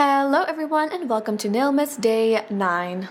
Hello everyone and welcome to Nailmas Day 9.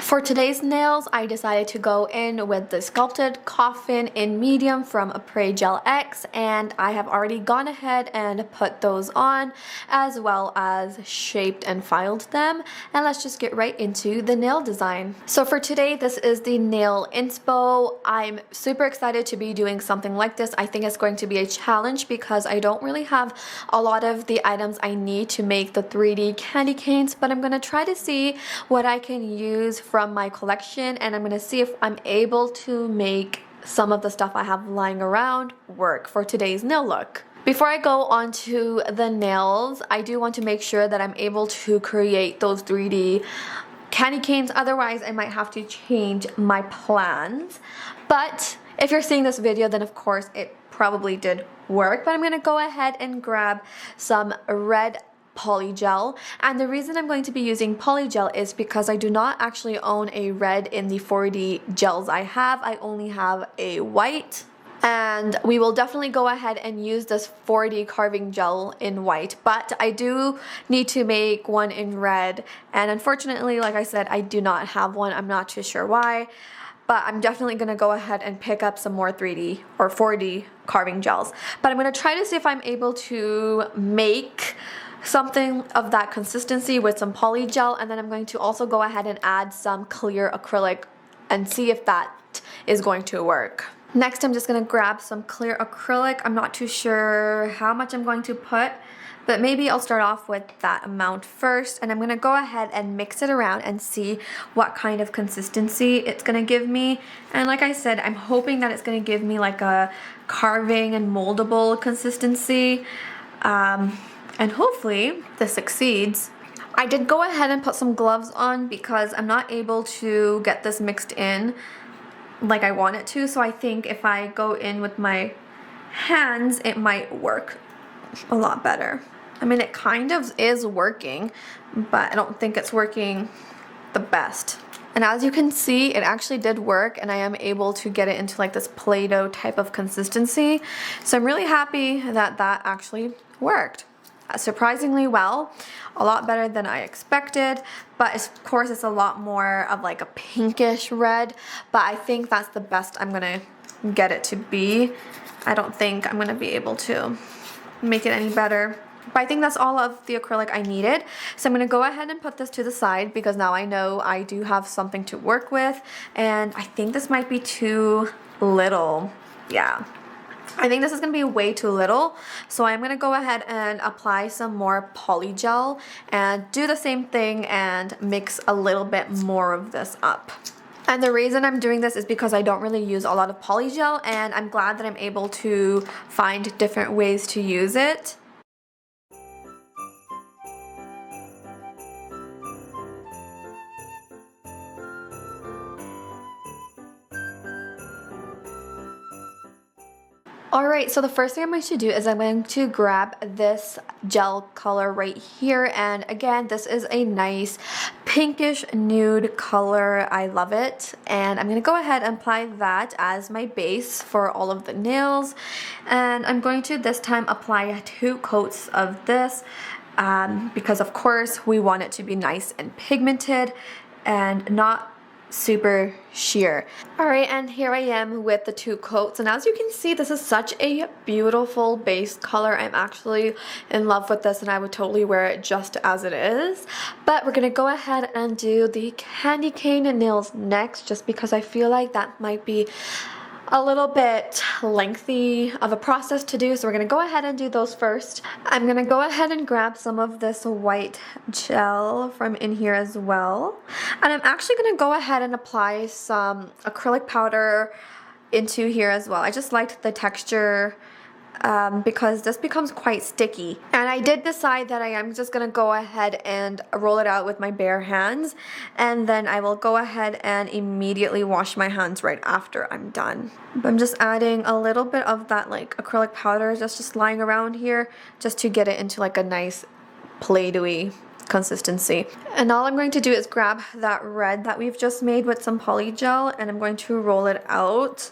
For today's nails, I decided to go in with the Sculpted Coffin in medium from Apres Gel X, and I have already gone ahead and put those on as well as shaped and filed them. And let's just get right into the nail design. So for today, this is the nail inspo. I'm super excited to be doing something like this. I think it's going to be a challenge because I don't really have a lot of the items I need to make the 3D candy canes, but I'm going to try to see what I can use from my collection, and I'm gonna see if I'm able to make some of the stuff I have lying around work for today's nail look. Before I go on to the nails, I do want to make sure that I'm able to create those 3D candy canes, otherwise I might have to change my plans. But if you're seeing this video, then of course it probably did work. But I'm gonna go ahead and grab some red polygel, and the reason I'm going to be using polygel is because I do not actually own a red in the 4D gels I have. I only have a white, and we will definitely go ahead and use this 4D carving gel in white, but I do need to make one in red, and unfortunately, like I said, I do not have one. I'm not too sure why, but I'm definitely going to go ahead and pick up some more 3D or 4D carving gels. But I'm going to try to see if I'm able to make something of that consistency with some polygel, and then I'm going to also go ahead and add some clear acrylic and see if that is going to work. Next, I'm just going to grab some clear acrylic. I'm not too sure how much I'm going to put, but maybe I'll start off with that amount first, and I'm going to go ahead and mix it around and see what kind of consistency it's going to give me. And like I said, I'm hoping that it's going to give me like a carving and moldable consistency. And hopefully this succeeds. I did go ahead and put some gloves on because I'm not able to get this mixed in like I want it to. So I think if I go in with my hands, it might work a lot better. I mean, it kind of is working, but I don't think it's working the best. And as you can see, it actually did work, and I am able to get it into like this Play-Doh type of consistency. So I'm really happy that that actually worked surprisingly well, a lot better than I expected, but of course it's a lot more of like a pinkish red, but I think that's the best I'm gonna get it to be. I don't think I'm gonna be able to make it any better, but I think that's all of the acrylic I needed. So I'm gonna go ahead and put this to the side because now I know I do have something to work with, and I think this might be too little. Yeah, I think this is going to be way too little, so I'm going to go ahead and apply some more polygel and do the same thing and mix a little bit more of this up. And the reason I'm doing this is because I don't really use a lot of polygel, and I'm glad that I'm able to find different ways to use it. Alright, so the first thing I'm going to do is I'm going to grab this gel color right here, and again, this is a nice pinkish nude color. I love it, and I'm going to go ahead and apply that as my base for all of the nails, and I'm going to this time apply 2 coats of this because of course we want it to be nice and pigmented and not super sheer. Alright, and here I am with the 2 coats, and as you can see, this is such a beautiful base color. I'm actually in love with this, and I would totally wear it just as it is. But we're gonna go ahead and do the candy cane nails next, just because I feel like that might be a little bit lengthy of a process to do, so we're going to go ahead and do those first. I'm going to go ahead and grab some of this white gel from in here as well, and I'm actually going to go ahead and apply some acrylic powder into here as well. I just liked the texture because this becomes quite sticky, and I did decide that I am just gonna go ahead and roll it out with my bare hands, and then I will go ahead and immediately wash my hands right after I'm done. But I'm just adding a little bit of that like acrylic powder that's just lying around here just to get it into like a nice Play-Doh-y consistency. And all I'm going to do is grab that red that we've just made with some poly gel, and I'm going to roll it out.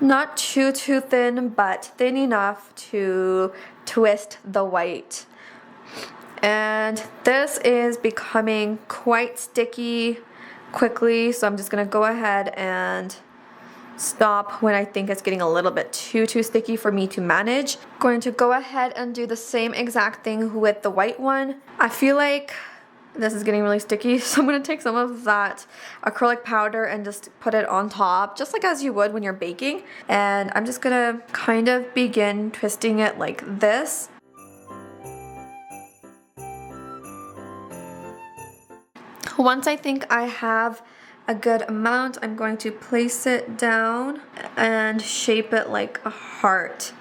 Not too thin, but thin enough to twist the white. And this is becoming quite sticky quickly, so I'm just gonna go ahead and stop when I think it's getting a little bit too sticky for me to manage. Going to go ahead and do the same exact thing with the white one. I feel like this is getting really sticky, so I'm going to take some of that acrylic powder and just put it on top, just like as you would when you're baking. And I'm just going to kind of begin twisting it like this. Once I think I have a good amount, I'm going to place it down and shape it like a heart.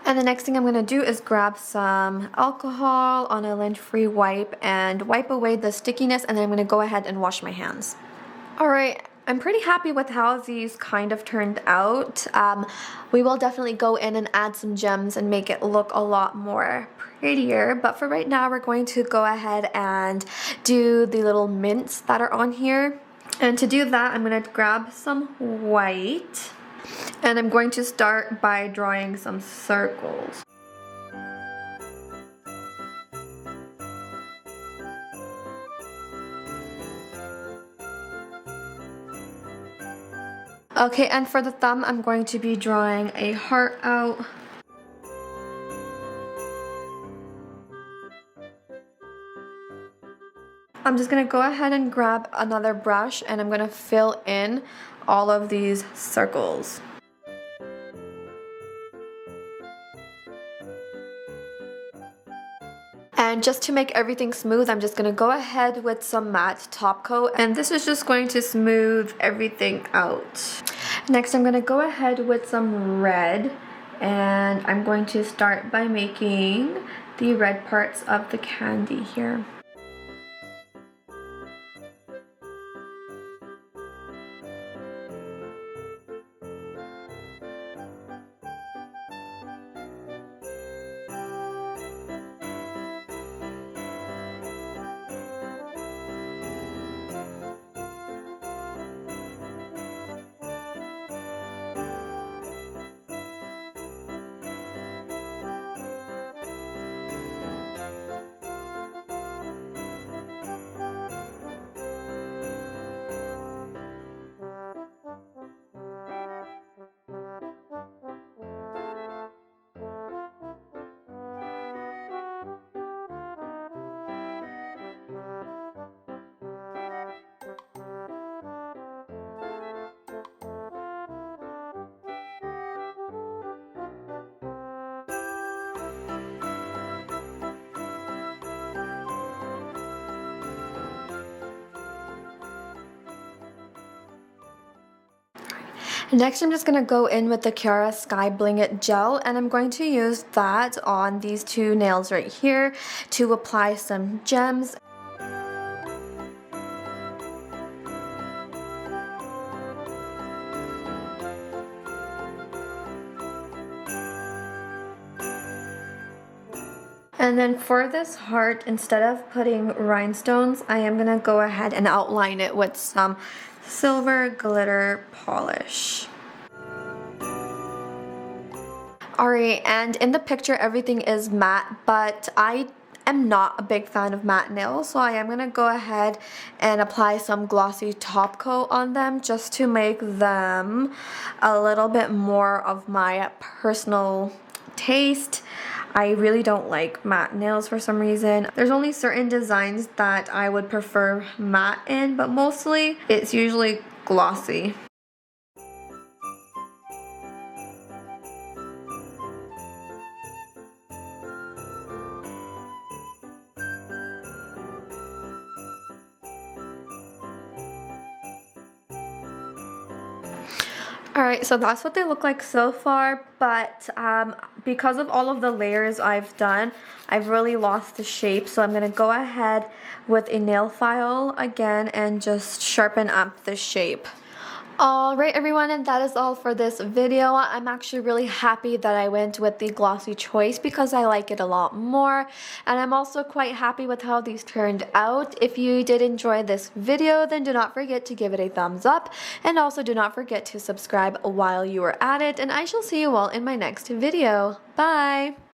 And the next thing I'm going to do is grab some alcohol on a lint-free wipe and wipe away the stickiness, and then I'm going to go ahead and wash my hands. Alright, I'm pretty happy with how these kind of turned out. We will definitely go in and add some gems and make it look a lot more prettier, but for right now we're going to go ahead and do the little mints that are on here. And to do that, I'm going to grab some white. And I'm going to start by drawing some circles. Okay, and for the thumb, I'm going to be drawing a heart out. I'm just going to go ahead and grab another brush, and I'm going to fill in all of these circles. And just to make everything smooth, I'm just going to go ahead with some matte top coat, and this is just going to smooth everything out. Next, I'm going to go ahead with some red, and I'm going to start by making the red parts of the candy here. Next, I'm just going to go in with the Kiara Sky Bling It Gel, and I'm going to use that on these two nails right here to apply some gems. And then for this heart, instead of putting rhinestones, I am going to go ahead and outline it with some silver glitter polish. Alright, and in the picture everything is matte, but I am not a big fan of matte nails, so I am going to go ahead and apply some glossy top coat on them just to make them a little bit more of my personal taste. I really don't like matte nails for some reason. There's only certain designs that I would prefer matte in, but mostly it's usually glossy. Alright, so that's what they look like so far, but because of all of the layers I've done, I've really lost the shape, so I'm going to go ahead with a nail file again and just sharpen up the shape. Alright everyone, and that is all for this video. I'm actually really happy that I went with the glossy choice because I like it a lot more, and I'm also quite happy with how these turned out. If you did enjoy this video, then do not forget to give it a thumbs up, and also do not forget to subscribe while you are at it, and I shall see you all in my next video. Bye!